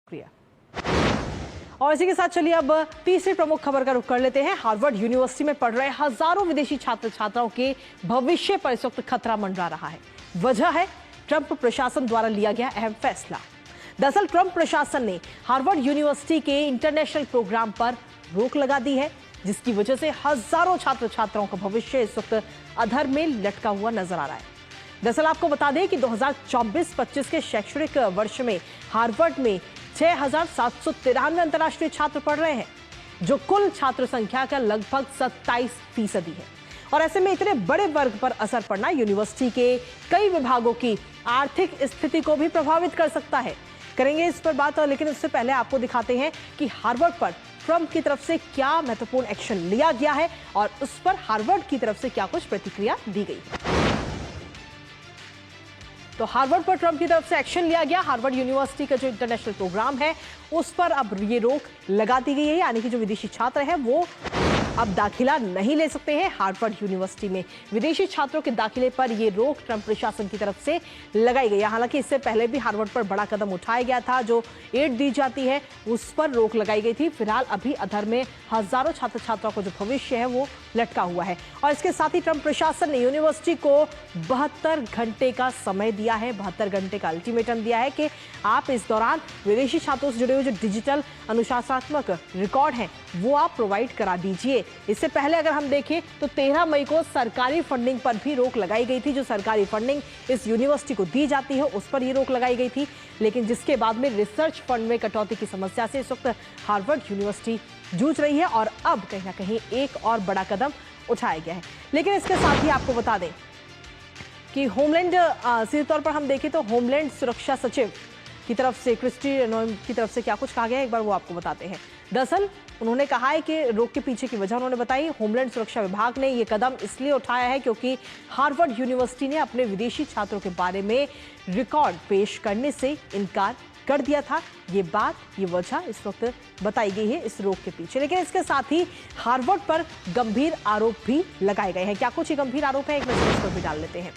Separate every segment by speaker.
Speaker 1: शुक्रिया। और इसी के साथ चलिए अब तीसरी प्रमुख खबर का रुख कर लेते हैं। हार्वर्ड यूनिवर्सिटी में पढ़ रहे हजारों विदेशी छात्र छात्राओं के भविष्य पर इस वक्त खतरा मंडरा रहा है। वजह है ट्रंप प्रशासन द्वारा लिया गया अहम फैसला। दरअसल ट्रंप प्रशासन ने हार्वर्ड यूनिवर्सिटी के इंटरनेशनल प्रोग्राम पर रोक लगा दी है, जिसकी वजह से हजारों छात्र छात्राओं का भविष्य इस वक्त अधर में लटका हुआ नजर आ रहा है। दरअसल आपको बता दें कि 2024-25 के शैक्षणिक वर्ष में हार्वर्ड में 6,793 अंतर्राष्ट्रीय छात्र पढ़ रहे हैं, जो कुल छात्र संख्या का लगभग 27% है। और ऐसे में इतने बड़े वर्ग पर असर पड़ना यूनिवर्सिटी के कई विभागों की आर्थिक स्थिति को भी प्रभावित कर सकता है। करेंगे इस पर बात, लेकिन उससे पहले आपको दिखाते हैं कि हार्वर्ड पर ट्रंप की तरफ से क्या महत्वपूर्ण एक्शन लिया गया है और उस पर हार्वर्ड की तरफ से क्या कुछ प्रतिक्रिया दी गई है। तो हार्वर्ड पर ट्रंप की तरफ से एक्शन लिया गया। हार्वर्ड यूनिवर्सिटी का जो इंटरनेशनल प्रोग्राम है उस पर अब ये रोक लगा दी गई है, यानी कि जो विदेशी छात्र हैं वो अब दाखिला नहीं ले सकते हैं हार्वर्ड यूनिवर्सिटी में। विदेशी छात्रों के दाखिले पर यह रोक ट्रंप प्रशासन की तरफ से लगाई गई है। हालांकि इससे पहले भी हार्वर्ड पर बड़ा कदम उठाया गया था, जो एड दी जाती है उस पर रोक लगाई गई थी। फिलहाल अभी अधर में हजारों छात्र छात्राओं का जो भविष्य है वो लटका हुआ है। और इसके साथ ही ट्रंप प्रशासन ने यूनिवर्सिटी को 72 घंटे का समय दिया है, 72 घंटे का अल्टीमेटम दिया है कि आप इस दौरान विदेशी छात्रों से जुड़े हुए जो डिजिटल अनुशासनात्मक रिकॉर्ड हैं वो आप प्रोवाइड करा दीजिए। इससे पहले अगर हम देखें तो 13 मई को सरकारी फंडिंग पर भी रोक लगाई गई थी। जो सरकारी फंडिंग इस यूनिवर्सिटी को दी जाती है उस पर यह रोक लगाई गई थी, लेकिन जिसके बाद में रिसर्च फंड में कटौती की समस्या से इस वक्त हार्वर्ड यूनिवर्सिटी जूझ रही है और अब कहीं ना कहीं एक और बड़ा कदम उठाया गया है। लेकिन इसके साथ ही आपको बता दें कि होमलैंड सीधे तौर पर हम देखें तो होमलैंड सुरक्षा सचिव की तरफ से क्रिस्टी नोएम की तरफ से क्या कुछ कहा गया है, एक बार वो आपको बताते हैं। दरअसल उन्होंने कहा है कि रोक के पीछे की वजह उन्होंने बताई। होमलैंड सुरक्षा विभाग ने ये कदम इसलिए उठाया है क्योंकि हार्वर्ड यूनिवर्सिटी ने अपने विदेशी छात्रों के बारे में रिकॉर्ड पेश करने से इनकार कर दिया था। ये वजह इस वक्त बताई गई है इस रोक के पीछे। लेकिन इसके साथ ही हार्वर्ड पर गंभीर आरोप भी लगाए गए हैं। क्या कुछ ये गंभीर आरोप है, एक नजर इस पर भी डाल लेते हैं।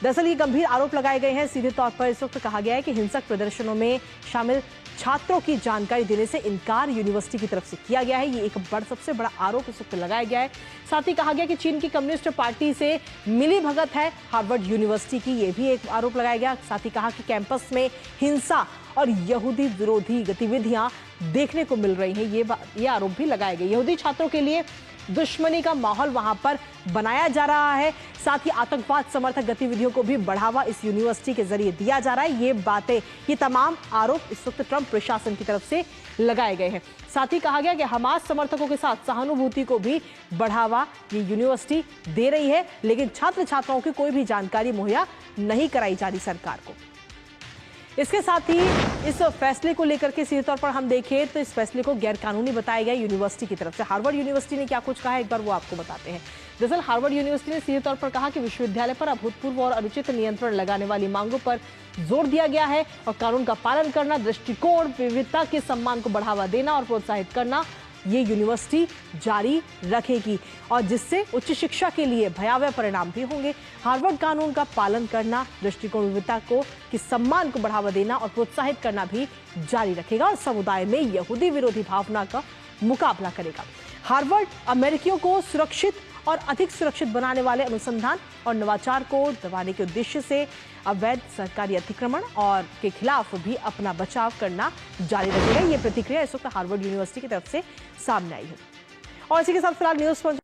Speaker 1: दरअसल ये गंभीर आरोप लगाए गए हैं। सीधे तौर पर इस वक्त कहा गया है कि हिंसक प्रदर्शनों में शामिल छात्रों की जानकारी देने से इनकार यूनिवर्सिटी की तरफ से किया गया है। ये एक सबसे बड़ा आरोप इस वक्त लगाया गया है। साथ ही कहा गया कि चीन की कम्युनिस्ट पार्टी से मिली भगत है हार्वर्ड यूनिवर्सिटी की, ये भी एक आरोप लगाया गया। साथ ही कहा कि कैंपस में हिंसा और यहूदी विरोधी गतिविधियां देखने को मिल रही हैं, ये आरोप भी लगाए गए। यहूदी छात्रों के लिए दुश्मनी का माहौल वहां पर बनाया जा रहा है। साथ ही आतंकवाद समर्थक गतिविधियों को भी बढ़ावा इस यूनिवर्सिटी के जरिए दिया जा रहा है। ये तमाम आरोप इस वक्त ट्रंप प्रशासन की तरफ से लगाए गए हैं। साथ ही कहा गया कि हमास समर्थकों के साथ सहानुभूति को भी बढ़ावा ये यूनिवर्सिटी दे रही है, लेकिन छात्र छात्राओं की कोई भी जानकारी मुहैया नहीं कराई जा रही सरकार को। इसके साथ ही इस फैसले को लेकर के सीधे तौर पर हम देखें तो इस फैसले को गैरकानूनी बताया गया यूनिवर्सिटी की तरफ से। हार्वर्ड यूनिवर्सिटी ने क्या कुछ कहा है, एक बार वो आपको बताते हैं। दरअसल हार्वर्ड यूनिवर्सिटी ने सीधे तौर पर कहा कि विश्वविद्यालय पर अभूतपूर्व और अनुचित नियंत्रण लगाने वाली मांगों पर जोर दिया गया है और कानून का पालन करना, दृष्टिकोण, विविधता के सम्मान को बढ़ावा देना और प्रोत्साहित करना ये यूनिवर्सिटी जारी रखेगी, और जिससे उच्च शिक्षा के लिए भयावह परिणाम भी होंगे। हार्वर्ड कानून का पालन करना, दृष्टिकोण, विविधता के सम्मान को बढ़ावा देना और प्रोत्साहित करना भी जारी रखेगा और समुदाय में यहूदी विरोधी भावना का मुकाबला करेगा। हार्वर्ड अमेरिकियों को सुरक्षित और अधिक सुरक्षित बनाने वाले अनुसंधान और नवाचार को दबाने के उद्देश्य से अवैध सरकारी अतिक्रमण और के खिलाफ भी अपना बचाव करना जारी रखेगा। ये प्रतिक्रिया इस वक्त हार्वर्ड यूनिवर्सिटी की तरफ से सामने आई है। और इसी के साथ फिलहाल न्यूज